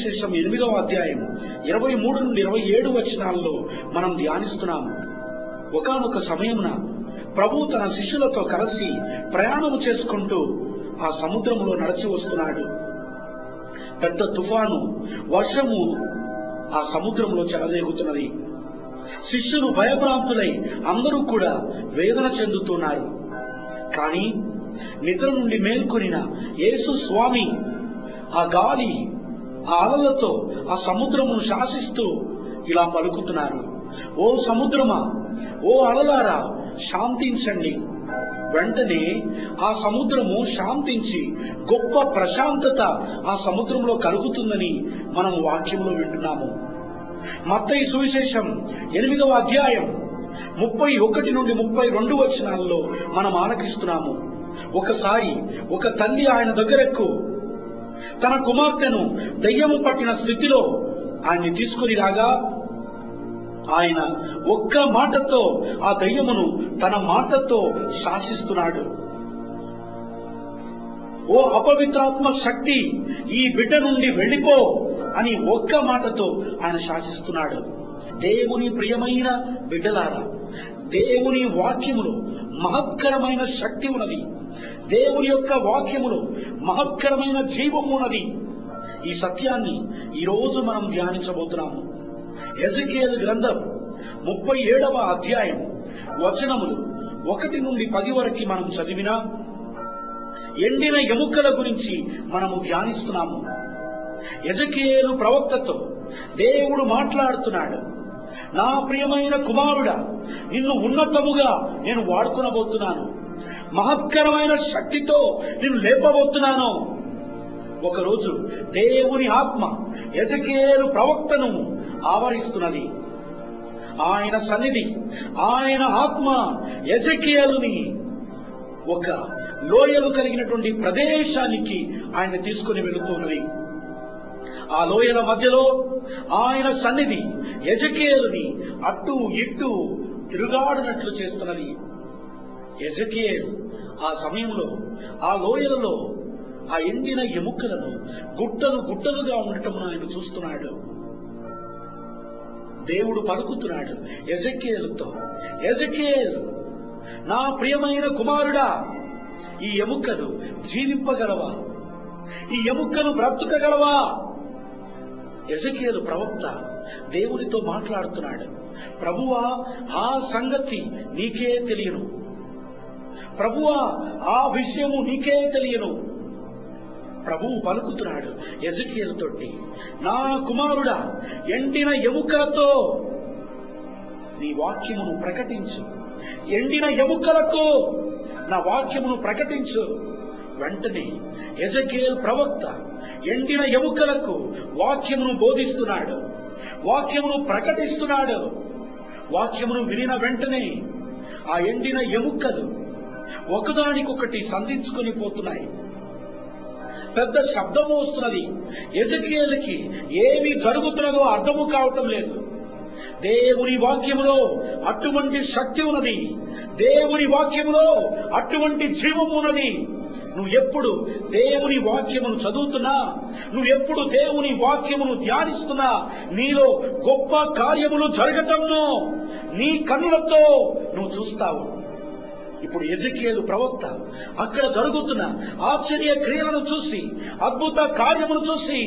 సువిశేషం 8వ అధ్యాయం 23 నుండి 27 వచనాల్లో మనం ధ్యానిస్తున్నాము. ఒకానొక సమయమున ప్రభు తన శిష్యులతో కలిసి ప్రయాణం చేసుకుంటూ ఆ సముద్రంలో నడిచి వస్తున్నాడు. పెద్ద తుఫాను, వర్షము ఆ సముద్రంలో చెలరేగుతున్నది. శిష్యులు భయభ్రాంతులై అందరూ కూడా వేదన చెందుతున్నారు. కానీ నిద్ర నుండి మేల్కొనిన యేసు స్వామి ఆ గాలి, ఆ అలలతో ఆ సముద్రమును శాసిస్తూ ఇలా పలుకుతున్నారు: ఓ సముద్రమా, ఓ అలలారా, శాంతించండి. వెంటనే ఆ సముద్రము శాంతించి గొప్ప ప్రశాంతత ఆ సముద్రంలో కలుగుతుందని మనం వాక్యంలో వింటున్నాము. మత్తయి సువిశేషం 8వ అధ్యాయం 31 నుండి 32 వచనాల్లో మనం ఆలకిస్తున్నాము. ఒకసారి ఒక తల్లి ఆయన దగ్గరకు తన కుమార్తెను దయ్యము పట్టిన స్థితిలో ఆయన్ని తీసుకుని రాగా, ఆయన ఒక్క మాటతో ఆ దయ్యమును తన మాటతో శాసిస్తున్నాడు. ఓ అపవిత్రాత్మ శక్తి, ఈ బిడ్డ నుండి వెళ్ళిపో అని ఒక్క మాటతో ఆయన శాసిస్తున్నాడు. దేవుని ప్రియమైన బిడ్డలారా, దేవుని వాక్యములో మహత్కరమైన శక్తి ఉన్నది. దేవుని యొక్క వాక్యములో మహత్కరమైన జీవము ఉన్నది. ఈ సత్యాన్ని ఈరోజు మనం ధ్యానించబోతున్నాము. ఎజెకియేలు గ్రంథం 37వ అధ్యాయం వచనములు 1 నుండి 10 వరకు మనం చదివినా ఎండిన ఎముకల గురించి మనము ధ్యానిస్తున్నాము. ఎజెకియేలు ప్రవక్తతో దేవుడు మాట్లాడుతున్నాడు: నా ప్రియమైన కుమారుడా, నిన్ను ఉన్నతముగా నేను వాడుకొనబోతున్నాను, మహత్కరమైన శక్తితో నిన్ను లేపబోతున్నాను. ఒకరోజు దేవుని ఆత్మ ఎజెకియేలు ప్రవక్తను ఆవరిస్తున్నది. ఆయన సన్నిధి, ఆయన ఆత్మ ఎజెకియేలుని ఒక లోయలు కలిగినటువంటి ప్రదేశానికి ఆయన తీసుకుని వెళుతున్నది. ఆ లోయల మధ్యలో ఆయన సన్నిధి ఎజెకియేలుని అటు ఇటు తిరుగాడినట్లు చేస్తున్నది. ఎజెకియేలు ఆ సమయంలో ఆ లోయలలో ఆ ఎండిన ఎముకలను గుట్టలు గుట్టలుగా ఉండటమును ఆయన చూస్తున్నాడు. దేవుడు పలుకుతున్నాడు ఎజెకియేలుతో: ఎజెకియేలు, నా ప్రియమైన కుమారుడా, ఈ ఎముకలు జీవింపగలవా? ఈ ఎముకలు బ్రతుకగలవా? ఎజెకియేలు ప్రవక్త దేవునితో మాట్లాడుతున్నాడు: ప్రభువా, ఆ సంగతి నీకే తెలియను. ప్రభువా, ఆ విషయము నీకే తెలియను. ప్రభువు పలుకుతున్నాడు ఎజెకియేలుతోటి: నా కుమారుడా, ఎండిన ఎముకలతో నీ వాక్యమును ప్రకటించు. ఎండిన ఎముకలకు నా వాక్యమును ప్రకటించు. వెంటనే ఎజెకియేలు ప్రవక్త ఎండిన ఎముకలకు వాక్యమును బోధిస్తున్నాడు, వాక్యమును ప్రకటిస్తున్నాడు. వాక్యమును వినిన వెంటనే ఆ ఎండిన ఎముకలు ఒకదానికొకటి సంధించుకొని పోతున్నాయి. పెద్ద శబ్దము వస్తున్నది. ఎజెకియేలుకి ఏమి జరుగుతున్నదో అర్థము కావటం లేదు. దేవుని వాక్యములో అటువంటి శక్తి ఉన్నది. దేవుని వాక్యములో అటువంటి జీవము ఉన్నది. నువ్వు ఎప్పుడు దేవుని వాక్యమును చదువుతున్నా, నువ్వు ఎప్పుడు దేవుని వాక్యమును ధ్యానిస్తున్నా, నీలో గొప్ప కార్యములు జరగటంను నీ కన్నులతో నువ్వు చూస్తావు. ఇప్పుడు ఎజెకియేలు ప్రవక్త అక్కడ జరుగుతున్న ఆశ్చర్య క్రియలను చూసి, అద్భుత కార్యమును చూసి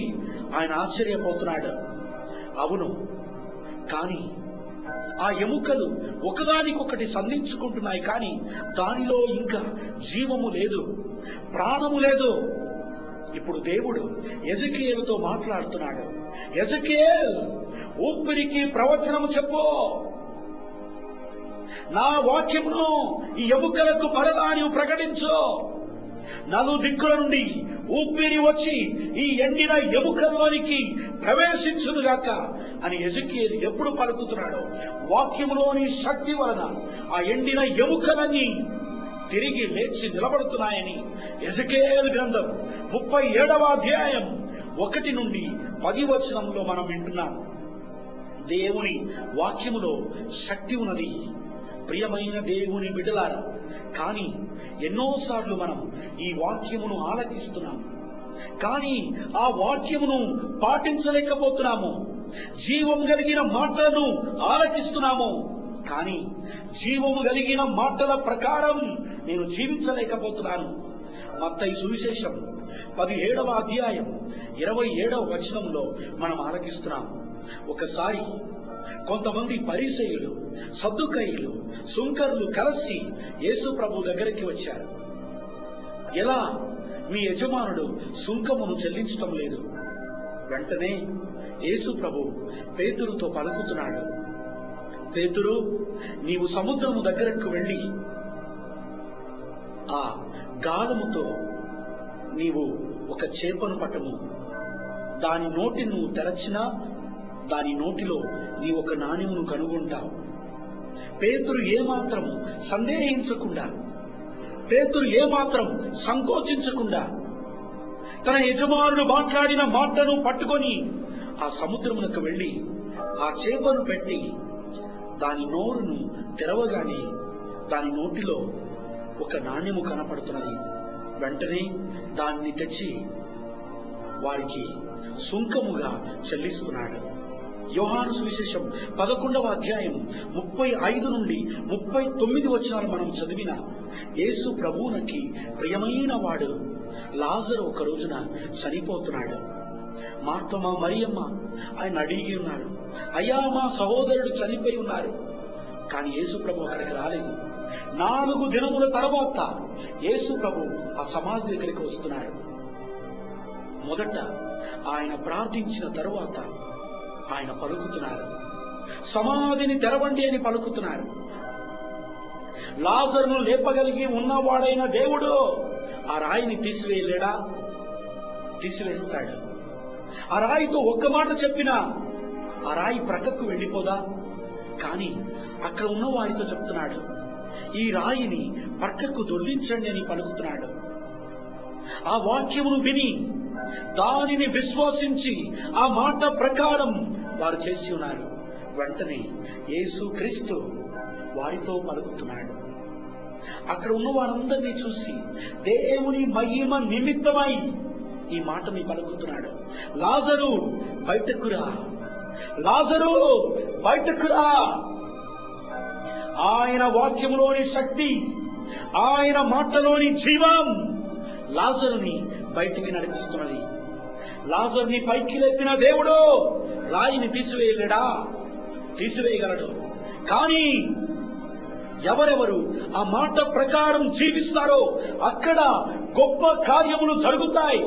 ఆయన ఆశ్చర్యపోతున్నాడు. అవును, కానీ ఆ ఎముకలు ఒకదానికొకటి సంధించుకుంటున్నాయి, కానీ దానిలో ఇంకా జీవము లేదు, ప్రాణము లేదు. ఇప్పుడు దేవుడు ఎజెకియేలుతో మాట్లాడుతున్నాడు: ఎజెకియేల్, ఊపిరికి ప్రవచనము చెప్పు. నా వాక్యమును ఈ ఎముకలకు మరలా నీవు ప్రకటించు. నలు దిక్కుల నుండి ఊపిరి వచ్చి ఈ ఎండిన ఎముకల్లోనికి ప్రవేశించునుగాక అని ఎజెకియేలు ఎప్పుడు పలుకుతున్నాడో, వాక్యములోని శక్తి వలన ఆ ఎండిన ఎముకలన్నీ తిరిగి లేచి నిలబడుతున్నాయని ఎజెకియేలు గ్రంథం 37వ అధ్యాయం 1 నుండి 10 వచనంలో మనం వింటున్నాం. దేవుని వాక్యములో శక్తి ఉన్నది. ప్రియమైన దేవుని బిడ్డలారా, కానీ ఎన్నోసార్లు మనం ఈ వాక్యమును ఆలకిస్తున్నాం, కానీ ఆ వాక్యమును పాటించలేకపోతున్నాము. జీవం కలిగిన మాటలను ఆలకిస్తున్నాము, కానీ జీవము కలిగిన మాటల ప్రకారం నేను జీవించలేకపోతున్నాను. మత్తయి సువిశేషం 17వ అధ్యాయం 27వ వచనంలో మనం ఆలకిస్తున్నాం. ఒకసారి కొంతమంది పరిసయ్యులు, సద్దుకయ్యులు, సుంకరులు కలిసి యేసు ప్రభు దగ్గరికి వచ్చారు. ఎలా మీ యజమానుడు సుంకమును చెల్లించటం లేదు? వెంటనే యేసు ప్రభు పేతురుతో పలుకుతున్నాడు, పేతురు, నీవు సముద్రము దగ్గరకు వెళ్లి ఆ గాలముతో నీవు ఒక చేపను పట్టము. దాని నోటి నువ్వు తెరచినా దాని నోటిలో నీ ఒక నాణ్యమును కనుగొంటావు. పేతురు ఏమాత్రం సందేహించకుండా, పేతురు ఏమాత్రం సంకోచించకుండా తన యజమానుడు మాట్లాడిన మాటను పట్టుకొని ఆ సముద్రమునకు వెళ్లి ఆ చేపను పెట్టి దాని నోరును తెరవగానే దాని నోటిలో ఒక నాణ్యము కనపడుతున్నది. వెంటనే దాన్ని తెచ్చి వారికి సుంకముగా చెల్లిస్తున్నాడు. యోహాను సువిశేషం 11వ అధ్యాయం 35 నుండి 39 వచనాలు మనం చదివిన యేసు ప్రభువునకి ప్రియమైన వాడు లాజరు ఒక రోజున చనిపోతున్నాడు. మార్తమ్మ, మరియమ్మ ఆయన అడిగి ఉన్నారు, అయ్యా మా సహోదరుడు చనిపోయి ఉన్నారు. కానీ యేసు ప్రభు అక్కడికి రాలేదు. 4 దినముల తర్వాత యేసు ప్రభు ఆ సమాధి దగ్గరికి వస్తున్నాడు. మొదట ఆయన ప్రార్థించిన తరువాత ఆయన పలుకుతున్నారు, సమాధిని తెరవండి అని పలుకుతున్నారు. లాజరును లేపగలిగి ఉన్నవాడైన దేవుడు ఆ రాయిని తీసివేయలేడా? తీసివేస్తాడు. ఆ రాయితో ఒక్క మాట చెప్పినా ఆ రాయి ప్రక్కకు వెళ్ళిపోదా? కానీ అక్కడ ఉన్న వారితో చెప్తున్నాడు, ఈ రాయిని ప్రక్కకు దొర్లించండి అని పలుకుతున్నాడు. ఆ వాక్యమును విని దానిని విశ్వసించి ఆ మాట ప్రకారం వారు చేసి ఉన్నారు. వెంటనే యేసు క్రీస్తు వారితో పలుకుతున్నాడు. అక్కడ ఉన్న వారందరినీ చూసి దేవుని మహిమ నిమిత్తమై ఈ మాటని పలుకుతున్నాడు, లాజరు బయటకురా, లాజరు బయటకురా. ఆయన వాక్యములోని శక్తి, ఆయన మాటలోని జీవం లాజరుని బయటికి నడిపిస్తున్నది. లాజరుని పైకి లేపిన దేవుడు రాయిని తీసివేయలేడా? తీసివేయగలడు. కానీ ఎవరెవరు ఆ మాట ప్రకారం జీవిస్తారో అక్కడ గొప్ప కార్యములు జరుగుతాయి.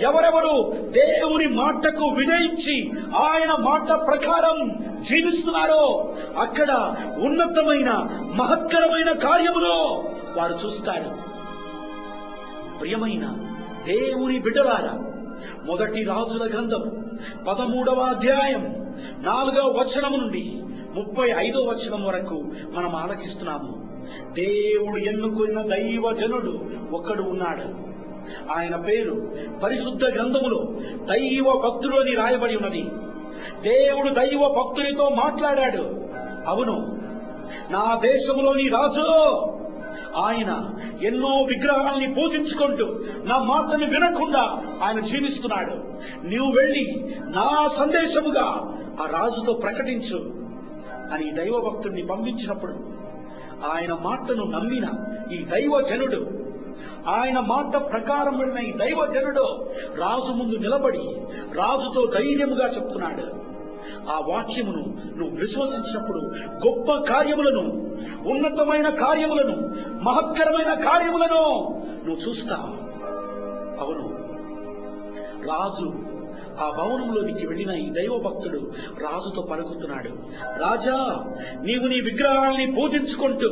ఎవరెవరు దేవుని మాటకు విధేయించి ఆయన మాట ప్రకారం జీవిస్తున్నారో అక్కడ ఉన్నతమైన మహత్కరమైన కార్యములు వారు చూస్తారు. ప్రియమైన దేవుని బిడ్డలారా, మొదటి రాజుల గ్రంథం 13వ అధ్యాయం 4వ వచనం నుండి 35వ వచనం వరకు మనం ఆలకిస్తున్నాము. దేవుడు ఎన్నుకున్న దైవజనుడు ఒకడు ఉన్నాడు. ఆయన పేరు పరిశుద్ధ గ్రంథములో దైవ భక్తుడు అని రాయబడి ఉన్నది. దేవుడు దైవ భక్తునితో మాట్లాడాడు. అవును, నా దేశంలోని రాజు ఆయన ఎన్నో విగ్రహాల్ని పూజించుకుంటూ నా మాటని వినకుండా ఆయన జీవిస్తున్నాడు. నీవు వెళ్ళి నా సందేశముగా ఆ రాజుతో ప్రకటించు అని దైవ భక్తుడిని పంపించినప్పుడు ఆయన మాటను నమ్మిన ఈ దైవజనుడు, ఆయన మాట ప్రకారం వెళ్ళిన ఈ దైవజనుడు రాజు ముందు నిలబడి రాజుతో ధైర్యముగా చెప్తున్నాడు. ఆ వాక్యమును నువ్వు విశ్వసించినప్పుడు గొప్ప కార్యములను, ఉన్నతమైన కార్యములను, మహత్కరమైన కార్యములను నువ్వు చూస్తావు. అవును, రాజు ఆ భవనంలోనికి వెళ్ళిన ఈ దైవ భక్తుడు రాజుతో పలుకుతున్నాడు, రాజా, నీవు నీ విగ్రహాల్ని పూజించుకుంటూ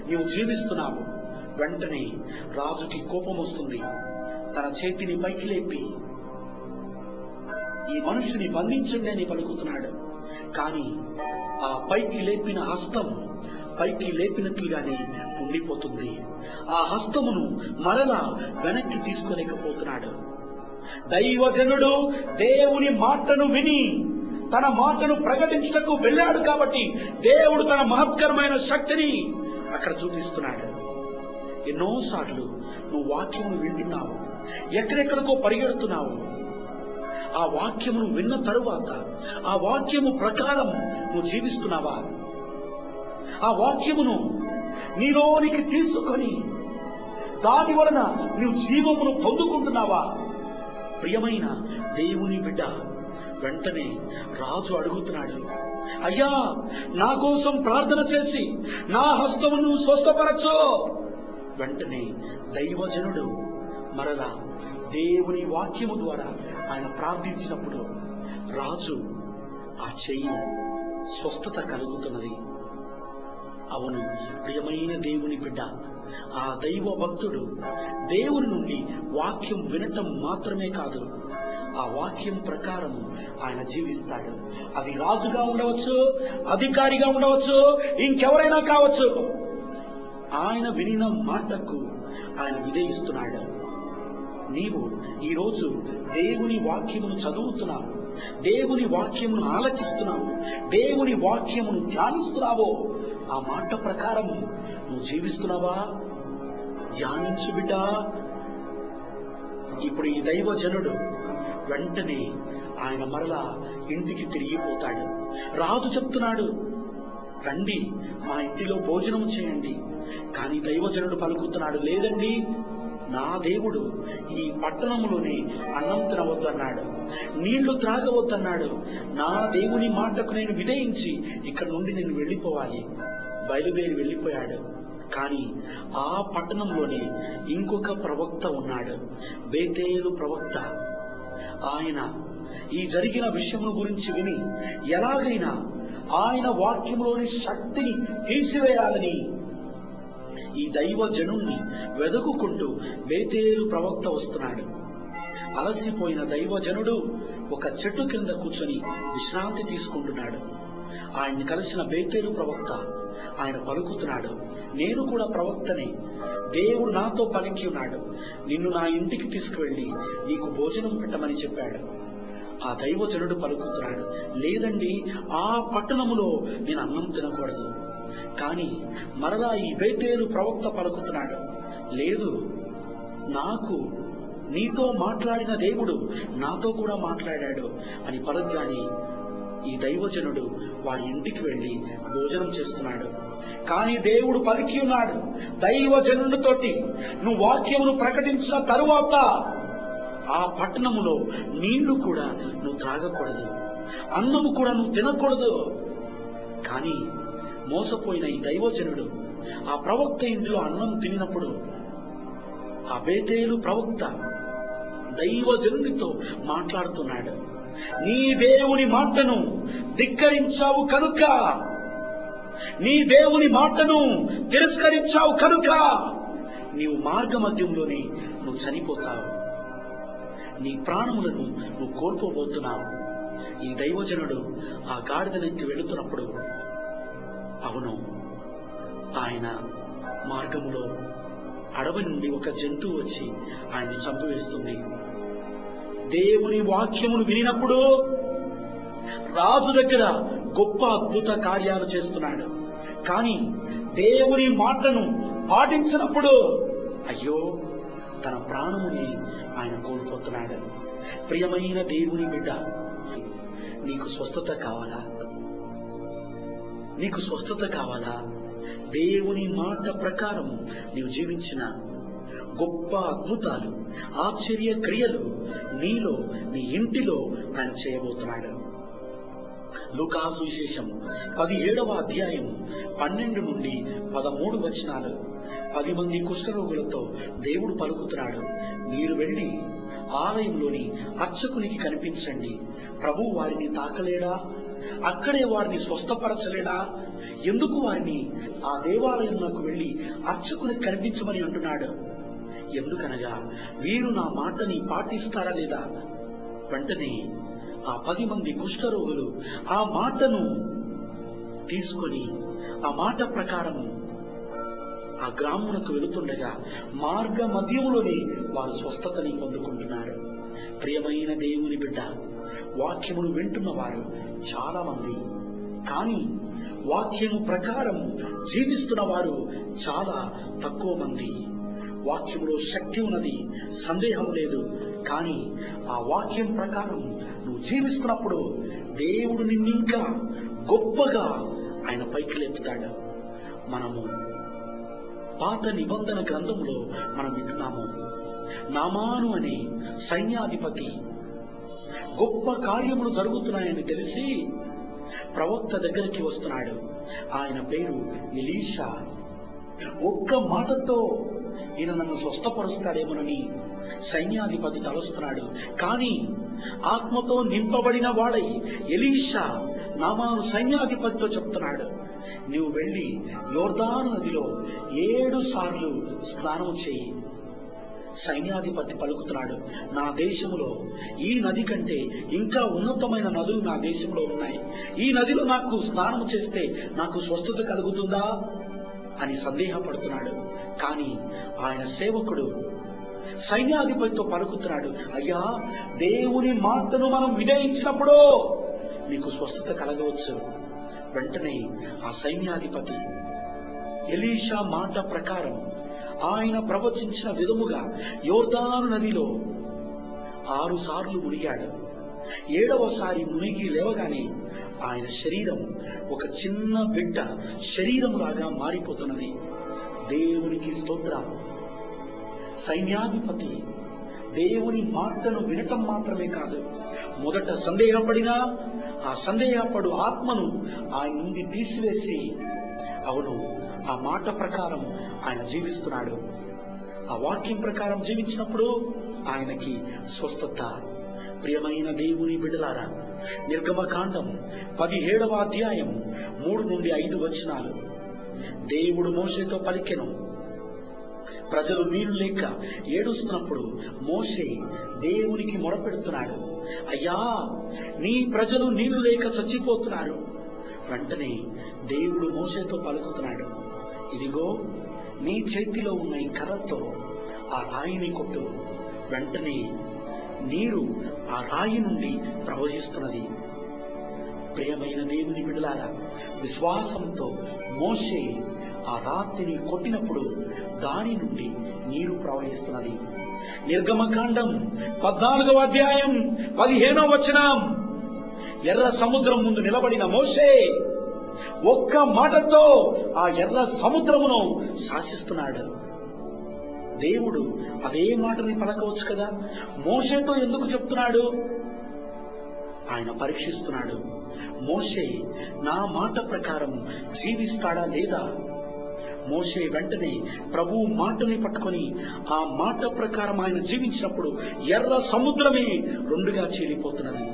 నీవు జీవిస్తున్నావు. వెంటనే రాజుకి కోపం వస్తుంది. తన చేతిని పైకి లేపి ఈ మనుషుని బంధించండి అని పలుకుతున్నాడు. కానీ ఆ పైకి లేపిన హస్తం పైకి లేపినట్లుగానే ఉండిపోతుంది. ఆ హస్తమును మరలా వెనక్కి తీసుకోలేకపోతున్నాడు. దైవజనుడు దేవుని మాటను విని తన మాటను ప్రకటించటకు వెళ్ళాడు కాబట్టి దేవుడు తన మహత్కరమైన శక్తిని అక్కడ చూపిస్తున్నాడు. ఎన్నోసార్లు నువ్వు వాక్యమును వింటున్నావు, ఎక్కడెక్కడికో పరిగెడుతున్నావు. ఆ వాక్యమును విన్న తరువాత ఆ వాక్యము ప్రకారం నువ్వు జీవిస్తున్నావా? ఆ వాక్యమును నీలోనికి తీసుకొని దాని వలన నువ్వు జీవమును పొందుకుంటున్నావా? ప్రియమైన దేవుని బిడ్డ, వెంటనే రాజు అడుగుతున్నాడు, అయ్యా, నా కోసం ప్రార్థన చేసి నా హస్తమును స్వస్థపరచు. వెంటనే దైవజనుడు మరలా దేవుని వాక్యము ద్వారా ఆయన ప్రార్థించినప్పుడు రాజు ఆ చెయ్యి స్వస్థత కలుగుతున్నది. అవును ప్రియమైన దేవుని బిడ్డ, ఆ దైవ భక్తుడు దేవుని నుండి వాక్యం వినటం మాత్రమే కాదు, ఆ వాక్యం ప్రకారం ఆయన జీవిస్తాడు. అది రాజుగా ఉండవచ్చు, అధికారిగా ఉండవచ్చు, ఇంకెవరైనా కావచ్చు. ఆయన వినిన మాటకు ఆయన విధేయిస్తున్నాడు. నీవు ఈరోజు దేవుని వాక్యమును చదువుతున్నావు, దేవుని వాక్యమును ఆలకిస్తున్నావు, దేవుని వాక్యమును ధ్యానిస్తున్నావో ఆ మాట ప్రకారం నువ్వు జీవిస్తున్నావా? ధ్యానించు బిడ్డా. ఇప్పుడు ఈ దైవజనుడు వెంటనే ఆయన మరలా ఇంటికి తిరిగిపోతాడు. రాజు చెప్తున్నాడు, రండి మా ఇంటిలో భోజనం చేయండి. కానీ దైవజనుడు పలుకుతున్నాడు, లేదండి, నా దేవుడు ఈ పట్టణంలోనే అన్నం తినవద్దన్నాడు, నీళ్లు త్రాగవద్దన్నాడు. నా దేవుని మాటకు నేను విధేయించి ఇక్కడ నుండి నేను వెళ్ళిపోవాలి. బయలుదేరి వెళ్ళిపోయాడు. కానీ ఆ పట్టణంలోనే ఇంకొక ప్రవక్త ఉన్నాడు, బేతేలు ప్రవక్త. ఆయన ఈ జరిగిన విషయముల గురించి విని ఎలాగైనా ఆయన వాక్యంలోని శక్తిని తీసివేయాలని ఈ దైవజనుణ్ణి వెదుకుకుంటూ బేతేలు ప్రవక్త వస్తున్నాడు. అలసిపోయిన దైవజనుడు ఒక చెట్టు కింద కూర్చొని విశ్రాంతి తీసుకుంటున్నాడు. ఆయన్ని కలిసిన బేతేలు ప్రవక్త ఆయన పలుకుతున్నాడు, నేను కూడా ప్రవక్తనే, దేవుడు నాతో పలికి ఉన్నాడు, నిన్ను నా ఇంటికి తీసుకువెళ్లి నీకు భోజనం పెట్టమని చెప్పాడు. ఆ దైవజనుడు పలుకుతున్నాడు, లేదండి, ఆ పట్టణములో నేను అన్నం తినకూడదు. కానీ మరలా ఈ బేతేలు ప్రవక్త పలుకుతున్నాడు, లేదు, నాకు నీతో మాట్లాడిన దేవుడు నాతో కూడా మాట్లాడాడు అని పలకగానే ఈ దైవజనుడు వారి ఇంటికి వెళ్లి భోజనం చేస్తున్నాడు. కానీ దేవుడు పలికి ఉన్నాడు దైవజనుడితోటి, నువ్వు వాక్యమును ప్రకటించిన తరువాత ఆ పట్టణములో నీళ్లు కూడా నువ్వు త్రాగకూడదు, అన్నము కూడా నువ్వు తినకూడదు. కానీ మోసపోయిన ఈ దైవజనుడు ఆ ప్రవక్త ఇంటిలో అన్నం తినినప్పుడు ఆ బేతేలు ప్రవక్త దైవజనునితో మాట్లాడుతున్నాడు, నీ దేవుని మాటను ధిక్కరించావు కనుక, నీ దేవుని మాటను తిరస్కరించావు కనుక నీవు మార్గ మధ్యంలోనే నువ్వు చనిపోతావు, నీ ప్రాణములను నువ్వు కోల్పోబోతున్నావు. ఈ దైవజనుడు ఆ గాడిదనికి వెళుతున్నప్పుడు, అవును, ఆయన మార్గములో అడవి నుండి ఒక జంతువు వచ్చి ఆయన్ని చంపివేస్తుంది. దేవుని వాక్యమును వినినప్పుడు రాజు దగ్గర గొప్ప అద్భుత కార్యాలు చేస్తున్నాడు. కానీ దేవుని మాటను పాటించినప్పుడు అయ్యో, తన ప్రాణముని ఆయన కోల్పోతున్నాడు. ప్రియమైన దేవుని బిడ్డ, నీకు స్వస్థత కావాలా? నీకు స్వస్థత కావాలా? దేవుని మాట ప్రకారం నీవు జీవించిన గొప్ప అద్భుతాలు, ఆశ్చర్య క్రియలు నీలో, నీ ఇంటిలో ఆయన చేయబోతున్నాడు. లూకాసు విశేషం 17వ అధ్యాయం 12 నుండి 13 వచనాలు. 10 మంది కుష్ఠరోగులతో దేవుడు పలుకుతున్నాడు, మీరు వెళ్లి ఆలయంలోని అర్చకునికి కనిపించండి, ప్రభువు వారిని తాకలేడా? అక్కడే వారిని స్వస్థపరచలేడా? ఎందుకు వారిని ఆ దేవాలయంలోకి వెళ్లి అర్చకునికి కనిపించమని అంటున్నాడు? ఎందుకనగా వీరు నా మాటని పాటిస్తారా లేదా? వెంటనే ఆ 10 మంది కుష్ఠరోగులు ఆ మాటను తీసుకొని ఆ మాట ప్రకారం ఆ గ్రామమునకు వెళుతుండగా మార్గ మధ్యములోనే వారు స్వస్థతని పొందుకుంటున్నారు. ప్రియమైన దేవుని బిడ్డ, వాక్యమును వింటున్న వారు చాలా మంది, కానీ వాక్యము ప్రకారం జీవిస్తున్న వారు చాలా తక్కువ మంది. వాక్యంలో శక్తి ఉన్నది, సందేహం లేదు. కానీ ఆ వాక్యం ప్రకారం నువ్వు జీవిస్తున్నప్పుడు దేవుడు నిన్నింకా గొప్పగా ఆయన పైకి లేపుతాడు. మనము పాత నిబంధన గ్రంథంలో మనం వింటున్నాము, నామాను అనే సైన్యాధిపతి గొప్ప కార్యములు జరుగుతున్నాయని తెలిసి ప్రవక్త దగ్గరికి వస్తున్నాడు. ఆయన పేరు ఎలీషా. ఒక్క మాటతో ఈయన నన్ను స్వస్థపరుస్తాడేమోనని సైన్యాధిపతి తలుస్తున్నాడు. కానీ ఆత్మతో నింపబడిన వాడై ఎలీషా నామాను సైన్యాధిపతితో చెప్తున్నాడు, నీవు వెళ్లి యోర్దాను నదిలో 7 సార్లు స్నానం చేయి. సైన్యాధిపతి పలుకుతున్నాడు, నా దేశంలో ఈ నది కంటే ఇంకా ఉన్నతమైన నదులు నా దేశంలో ఉన్నాయి. ఈ నదిలో నాకు స్నానం చేస్తే నాకు స్వస్థత కలుగుతుందా అని సందేహపడుతున్నాడు. కానీ ఆయన సేవకుడు సైన్యాధిపతితో పలుకుతున్నాడు, అయ్యా, దేవుని మాటను మనం విధేయించినప్పుడు నీకు స్వస్థత కలగవచ్చు. వెంటనే ఆ సైన్యాధిపతి ఎలీషా మాట ప్రకారం ఆయన ప్రవచించిన విధముగా యోర్దాను నదిలో 6 సార్లు మునిగాడు. 7వసారి మునిగి లేవగానే ఆయన శరీరం ఒక చిన్న బిడ్డ శరీరంలాగా మారిపోతున్నది. దేవునికి స్తోత్రం. సైన్యాధిపతి దేవుని మాటను వినటం మాత్రమే కాదు, మొదట సందేహపడినా ఆ సందేహపడు ఆత్మను ఆయన నుండి తీసివేసి, అవును, ఆ మాట ప్రకారం ఆయన జీవిస్తున్నాడు. ఆ వాక్యం ప్రకారం జీవించినప్పుడు ఆయనకి స్వస్థత. ప్రియమైన దేవుని బిడ్డలారా, నిర్గమకాండం 17వ అధ్యాయం 3 నుండి 5 వచనాలు. దేవుడు మోషేతో పలికెను. ప్రజలు నీళ్లు లేక ఏడుస్తున్నప్పుడు మోషే దేవునికి మొరపెడుతున్నాడు, అయ్యా, నీ ప్రజలు నీళ్లు లేక చచ్చిపోతున్నారు. వెంటనే దేవుడు మోషేతో పలుకుతున్నాడు, ఇదిగో నీ చేతిలో ఉన్న ఈ కర్రతో ఆ రాయిని కొట్టు. వెంటనే నీరు ఆ రాయి నుండి ప్రవహిస్తున్నది. ప్రియమైన దేవుని బిడ్డలారా, విశ్వాసంతో మోషే ఆ రాతిని కొట్టినప్పుడు దాని నుండి నీరు ప్రవహిస్తున్నది. నిర్గమకాండం 14వ అధ్యాయం 15వ వచనం. ఎర్ర సముద్రం ముందు నిలబడిన మోషే ఒక్క మాటతో ఆ ఎర్ర సముద్రమును శాసిస్తున్నాడు. దేవుడు అదే మాటని పలకవచ్చు కదా, మోషేతో ఎందుకు చెప్తున్నాడు? ఆయన పరీక్షిస్తున్నాడు. మోషే నా మాట ప్రకారం జీవిస్తాడా లేదా? మోషే వెంటనే ప్రభువు మాటని పట్టుకొని ఆ మాట ప్రకారం ఆయన జీవించినప్పుడు ఎర్ర సముద్రమే 2గా చీలిపోతున్నది.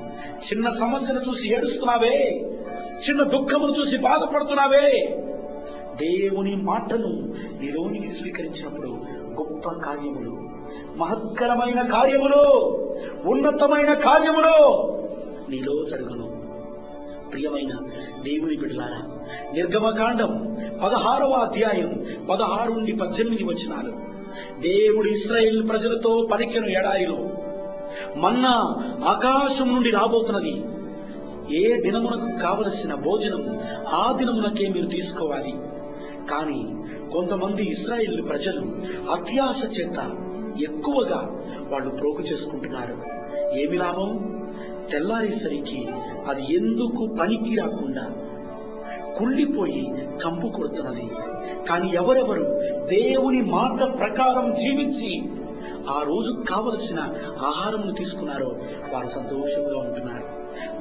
చిన్న సమస్యను చూసి ఏడుస్తున్నావే, చిన్న దుఃఖమును చూసి బాధపడుతున్నావే, దేవుని మాటను నీలోనికి స్వీకరించినప్పుడు గొప్ప కార్యములు, మహత్కరమైన కార్యములు, ఉన్నతమైన కార్యములు నీలో జరుగును. ప్రియమైన దేవుని బిడ్డలారా, నిర్గమకాండం 16వ అధ్యాయం 16 నుండి 18 వచనాలు. దేవుడు ఇశ్రాయేలు ప్రజలతో పలికెను ఎడారిలో, మన్నా ఆకాశం నుండి రాబోతున్నది. ఏ దినమునకు కావలసిన భోజనం ఆ దినమునకే మీరు తీసుకోవాలి. కానీ కొంతమంది ఇశ్రాయేలు ప్రజలు అత్యాశ చేత ఎక్కువగా వాళ్ళు ప్రోగు చేసుకుంటున్నారు. ఏమి లాభం? తెల్లారేసరికి అది ఎందుకు పనికి రాకుండా కుళ్ళిపోయి కంపు కొడుతున్నది. కానీ ఎవరెవరు దేవుని మాట ప్రకారం జీవించి ఆ రోజు కావలసిన ఆహారమును తీసుకున్నారో వారు సంతోషంగా ఉంటున్నారు.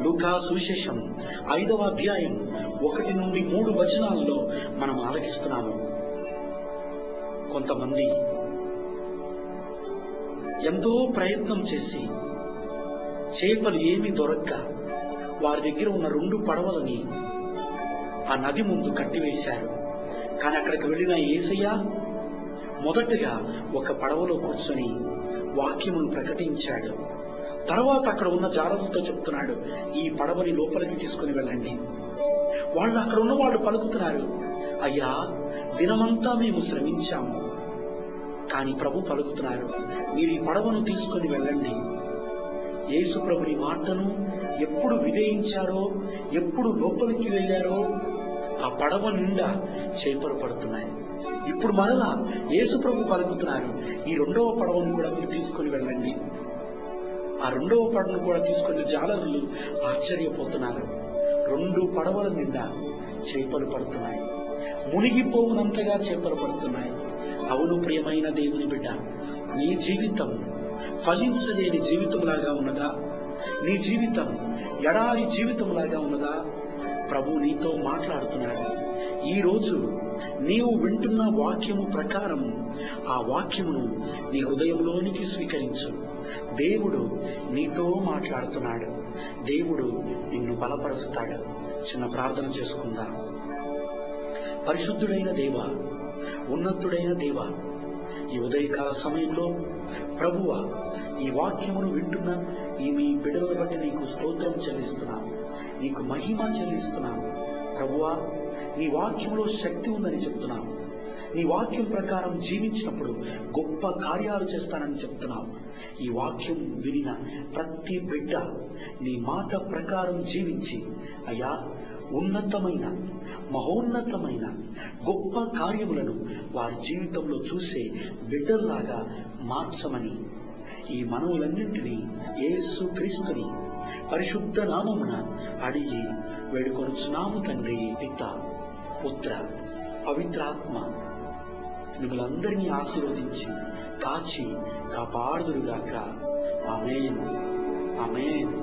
లూకా సువిశేషం 5వ అధ్యాయం 1 నుండి 3 వచనాలలో మనం ఆలకిస్తున్నాము. కొంతమంది ఎంతో ప్రయత్నం చేసి చేపలు ఏమీ దొరక్క వారి దగ్గర ఉన్న 2 పడవలని ఆ నది ముందు కట్టివేశారు. కానీ అక్కడికి వెళ్ళిన యేసయ్య మొదటగా ఒక పడవలో కూర్చొని వాక్యమును ప్రకటించాడు. తర్వాత అక్కడ ఉన్న జారలతో చెప్తున్నాడు, ఈ పడవని లోపలికి తీసుకుని వెళ్ళండి. వాళ్ళు అక్కడ ఉన్న వాళ్ళు పలుకుతున్నారు, అయ్యా, దినమంతా మేము శ్రమించాము. కానీ ప్రభు పలుకుతున్నారు, మీరు ఈ పడవను తీసుకుని వెళ్ళండి. యేసు ప్రభుని మాటను ఎప్పుడు విధేయించారో, ఎప్పుడు లోపలికి వెళ్ళారో ఆ పడవ నిండా చేపలు పడుతున్నాయి. ఇప్పుడు మరలా యేసు ప్రభు పలుకుతున్నారు, ఈ రెండవ పడవను కూడా మీరు తీసుకుని వెళ్ళండి. ఆ రెండవ పడవను కూడా తీసుకుని జాలరులు ఆశ్చర్యపోతున్నారు. 2 పడవల నిండా చేపలు పడుతున్నాయి, మునిగిపోవునంతగా చేపలు పడుతున్నాయి. అవును ప్రియమైన దేవుని బిడ్డ, నీ జీవితం ఫలించలేని జీవితంలాగా ఉన్నదా? నీ జీవితం ఎడారి జీవితంలాగా ఉన్నదా? ప్రభు నీతో మాట్లాడుతున్నాడు. ఈ రోజు నీవు వింటున్న వాక్యము ప్రకారం ఆ వాక్యమును నీ హృదయంలోనికి స్వీకరించు. దేవుడు నీతో మాట్లాడుతున్నాడు. దేవుడు నిన్ను బలపరుస్తాడు. చిన్న ప్రార్థన చేసుకుందాం. పరిశుద్ధుడైన దేవా, ఉన్నతుడైన దేవా, ఈ ఉదయకాల సమయంలో ప్రభువా, ఈ వాక్యమును వింటున్న ఈ మీ బిడ్డలను బట్టి నీకు స్తోత్రం చెల్లిస్తున్నాం, నీకు మహిమ చెల్లిస్తున్నాం. ప్రభువా, నీ వాక్యంలో శక్తి ఉందని చెప్తున్నావు. నీ వాక్యం ప్రకారం జీవించినప్పుడు గొప్ప కార్యాలు చేస్తానని చెప్తున్నావు. ఈ వాక్యం వినిన ప్రతి బిడ్డ నీ మాట ప్రకారం జీవించి అయ్యా ఉన్నతమైన మహోన్నతమైన గొప్ప కార్యములను వారి జీవితంలో చూసే బిడ్డల్లాగా మార్చమని ఈ మనవులన్నింటినీ యేసు క్రీస్తుని పరిశుద్ధ నామమున అడిగి వేడుకొనుచున్నాము తండ్రి. పిత, పుత్ర, పవిత్రాత్మ మిమ్మల్ందరినీ ఆశీర్వదించి కాచి కాపాడుదురుగాక. ఆమేన్, ఆమేన్.